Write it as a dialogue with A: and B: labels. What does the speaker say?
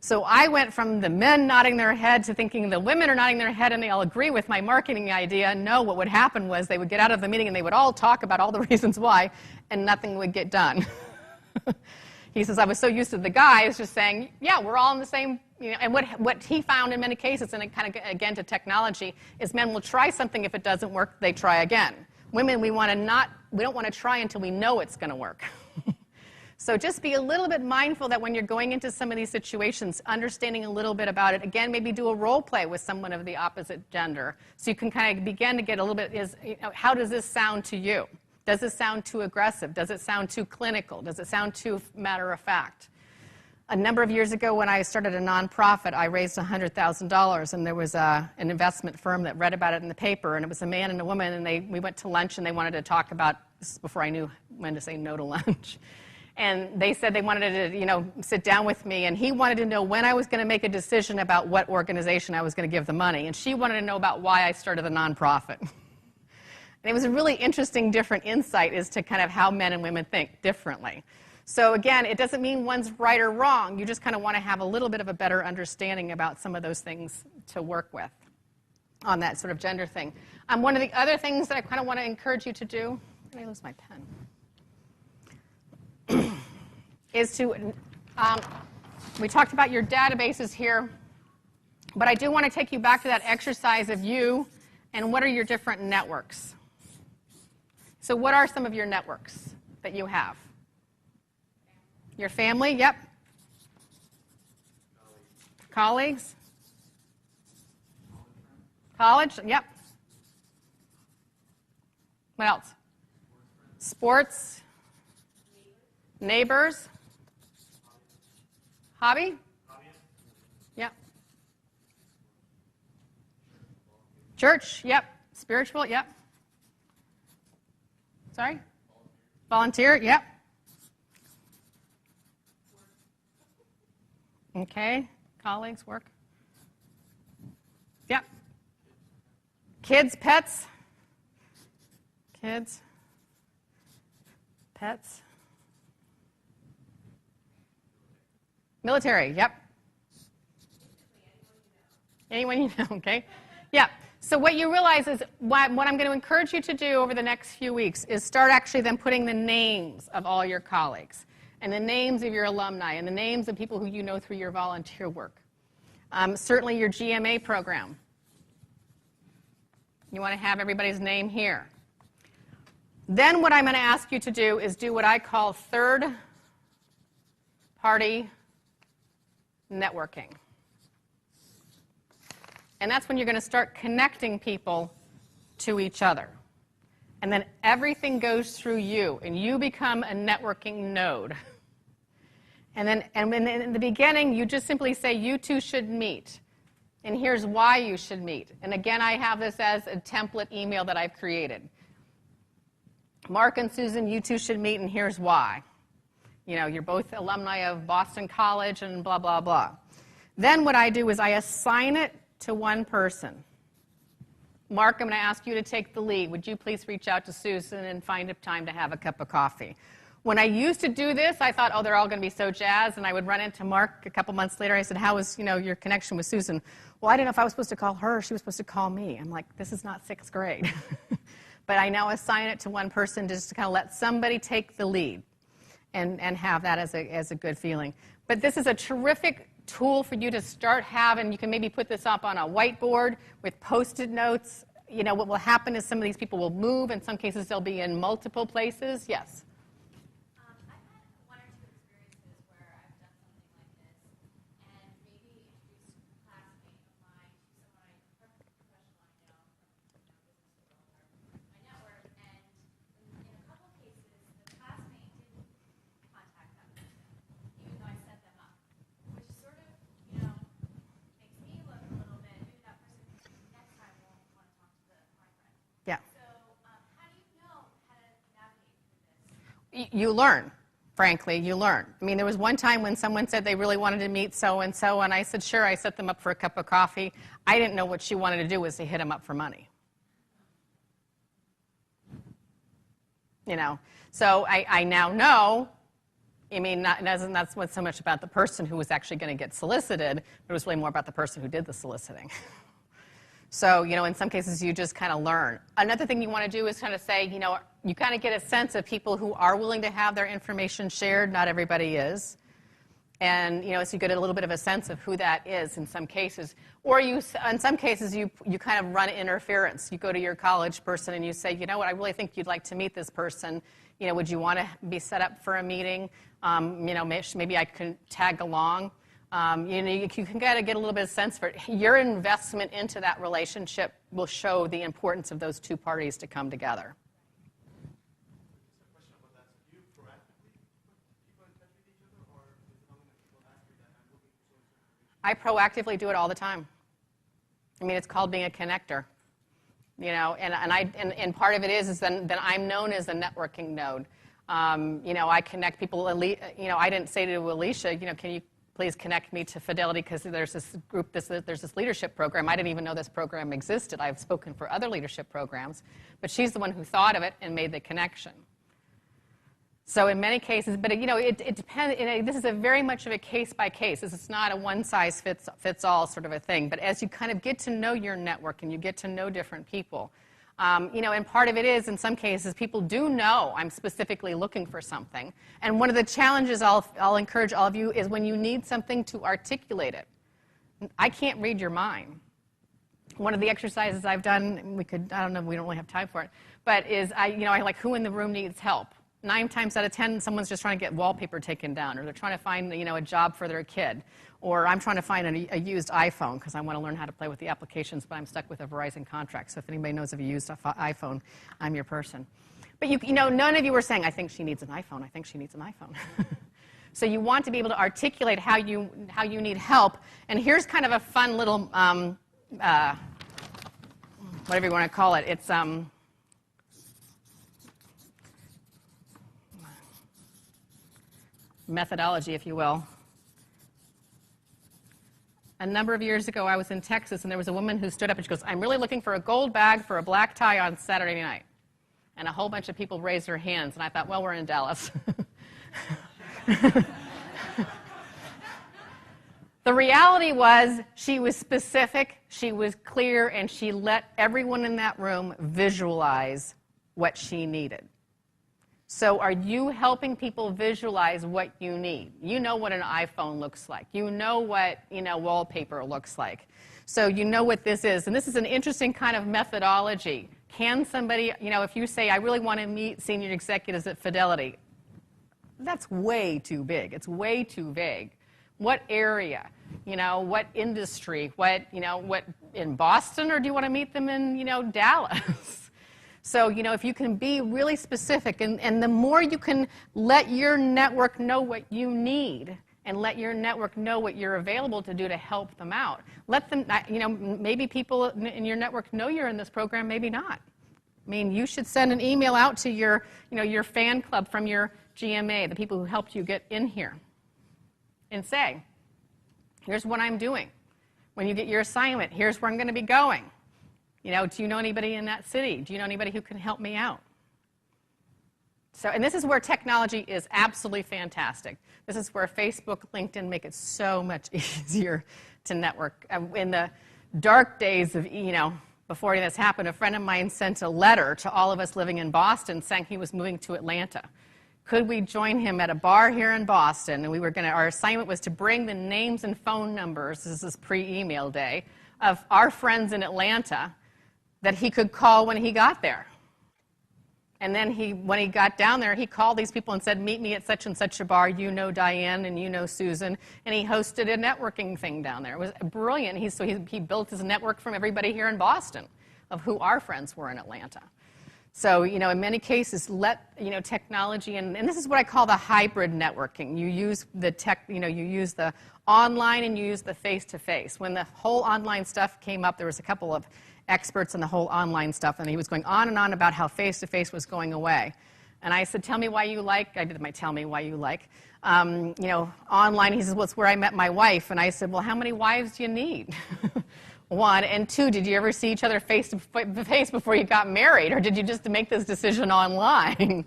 A: So I went from the men nodding their head to thinking the women are nodding their head and they all agree with my marketing idea. No, what would happen was they would get out of the meeting and they would all talk about all the reasons why, and nothing would get done. He says, I was so used to the guys just saying, yeah, we're all in the same, and what he found in many cases, and it kind of, again, to technology, is men will try something. If it doesn't work, they try again. Women, we don't want to try until we know it's going to work. So just be a little bit mindful that when you're going into some of these situations, understanding a little bit about it. Again, maybe do a role play with someone of the opposite gender. So you can kind of begin to get a little bit, how does this sound to you? Does it sound too aggressive? Does it sound too clinical? Does it sound too matter of fact? A number of years ago when I started a nonprofit, I raised $100,000, and there was an investment firm that read about it in the paper, and it was a man and a woman, and we went to lunch, and they wanted to talk about, this is before I knew when to say no to lunch, and they said they wanted to, sit down with me, and he wanted to know when I was going to make a decision about what organization I was going to give the money, and she wanted to know about why I started the nonprofit. And it was a really interesting, different insight as to kind of how men and women think differently. So again, it doesn't mean one's right or wrong. You just kind of want to have a little bit of a better understanding about some of those things to work with on that sort of gender thing. One of the other things that I kind of want to encourage you to do, did I lose my pen? Is to, we talked about your databases here, but I do want to take you back to that exercise of you and what are your different networks. So what are some of your networks that you have? Your family, yep. Colleagues. College, yep. What else? Sports. Neighbors. Hobby? Yep. Church, yep. Spiritual, yep. Sorry? Volunteer, yep. Okay. Colleagues, work. Yep. Kids, pets. Kids. Pets. Military, yep. Anyone you know, okay? Yeah. So what you realize is what I'm going to encourage you to do over the next few weeks is start actually then putting the names of all your colleagues and the names of your alumni and the names of people who you know through your volunteer work. Certainly your GMA program. You want to have everybody's name here. Then what I'm going to ask you to do is do what I call third-party networking. And that's when you're going to start connecting people to each other. And then everything goes through you, and you become a networking node. And in the beginning, you just simply say, you two should meet. And here's why you should meet. And again, I have this as a template email that I've created. Mark and Susan, you two should meet, and here's why. You're both alumni of Boston College and blah, blah, blah. Then what I do is I assign it to one person. Mark, I'm going to ask you to take the lead. Would you please reach out to Susan and find a time to have a cup of coffee? When I used to do this, I thought, oh, they're all going to be so jazzed, and I would run into Mark a couple months later. I said, how was, your connection with Susan? Well, I didn't know if I was supposed to call her or she was supposed to call me. I'm like, this is not 6th grade. But I now assign it to one person just to kind of let somebody take the lead and have that as a good feeling. But this is a terrific tool for you to start having. You can maybe put this up on a whiteboard with Post-it notes. What will happen is some of these people will move. In some cases, they'll be in multiple places. Yes?
B: I've had one or two experiences where I've done something like this and maybe introduced a classmate of mine to someone a professional I know from business developer, my network, and in a couple of cases, the classmate didn't contact that person, even though I set them up, which sort of, makes me look a little bit, maybe that person next time won't want to talk to my friend.
A: Yeah.
B: So how do you know how to navigate through this?
A: You learn. Frankly, you learn. I mean, there was one time when someone said they really wanted to meet so-and-so, and I said, sure, I set them up for a cup of coffee. I didn't know what she wanted to do was to hit them up for money. So I now know I mean, that's what's so much about the person who was actually going to get solicited, but it was really more about the person who did the soliciting. So, in some cases, you just kind of learn. Another thing you want to do is kind of say, you kind of get a sense of people who are willing to have their information shared. Not everybody is. And, so you get a little bit of a sense of who that is in some cases. Or in some cases, you kind of run interference. You go to your college person and you say, you know what, I really think you'd like to meet this person. Would you want to be set up for a meeting? Maybe I can tag along. You can get a little bit of sense for it. Your investment into that relationship will show the importance of those two parties to come together. I proactively do it all the time. I mean, it's called being a connector. And part of it is then I'm known as a networking node. I connect people. I didn't say to Alicia, can you please connect me to Fidelity because there's this group, there's this leadership program. I didn't even know this program existed. I've spoken for other leadership programs, but she's the one who thought of it and made the connection. So in many cases, but it depends. This is very much of a case by case. This is not a one size fits all sort of a thing. But as you kind of get to know your network and you get to know different people, and part of it is in some cases people do know I'm specifically looking for something. And one of the challenges I'll encourage all of you is when you need something to articulate it. I can't read your mind. One of the exercises I've done, I don't know, we don't really have time for it, but is I like who in the room needs help. 9 times out of 10, someone's just trying to get wallpaper taken down, or they're trying to find, a job for their kid, or I'm trying to find a used iPhone because I want to learn how to play with the applications, but I'm stuck with a Verizon contract. So if anybody knows of a used iPhone, I'm your person. But none of you were saying, I think she needs an iPhone. I think she needs an iPhone. So you want to be able to articulate how you need help. And here's kind of a fun little, whatever you want to call it. It's methodology, if you will. A number of years ago, I was in Texas, and there was a woman who stood up and she goes, I'm really looking for a gold bag for a black tie on Saturday night. And a whole bunch of people raised their hands, and I thought, well, we're in Dallas. The reality was she was specific, she was clear, and she let everyone in that room visualize what she needed. So are you helping people visualize what you need? You know what an iPhone looks like. You know what, wallpaper looks like. So you know what this is. And this is an interesting kind of methodology. Can somebody, if you say, I really want to meet senior executives at Fidelity, that's way too big. It's way too vague. What area? What industry? What in Boston, or do you want to meet them in, Dallas? So, if you can be really specific, and the more you can let your network know what you need and let your network know what you're available to do to help them out. Let them, maybe people in your network know you're in this program, maybe not. I mean, you should send an email out to your, your fan club from your GMA, the people who helped you get in here, and say, here's what I'm doing. When you get your assignment, here's where I'm going to be going. Do you know anybody in that city? Do you know anybody who can help me out? So, and this is where technology is absolutely fantastic. This is where Facebook, LinkedIn make it so much easier to network. In the dark days of, before this happened, a friend of mine sent a letter to all of us living in Boston saying he was moving to Atlanta. Could we join him at a bar here in Boston? And our assignment was to bring the names and phone numbers, this is pre-email day, of our friends in Atlanta that he could call when he got there. And then when he got down there, he called these people and said, meet me at such and such a bar. You know Diane and you know Susan. And he hosted a networking thing down there. It was brilliant. He built his network from everybody here in Boston of who our friends were in Atlanta. So, in many cases, let, technology, and this is what I call the hybrid networking. You use the tech, you use the online and you use the face-to-face. When the whole online stuff came up, there was a couple of experts on the whole online stuff, and he was going on and on about how face-to-face was going away. And I said, tell me why you like, I did my tell me why you like, online. He says, well, it's where I met my wife. And I said, well, how many wives do you need? 1, and 2, did you ever see each other face to face before you got married, or did you just make this decision online?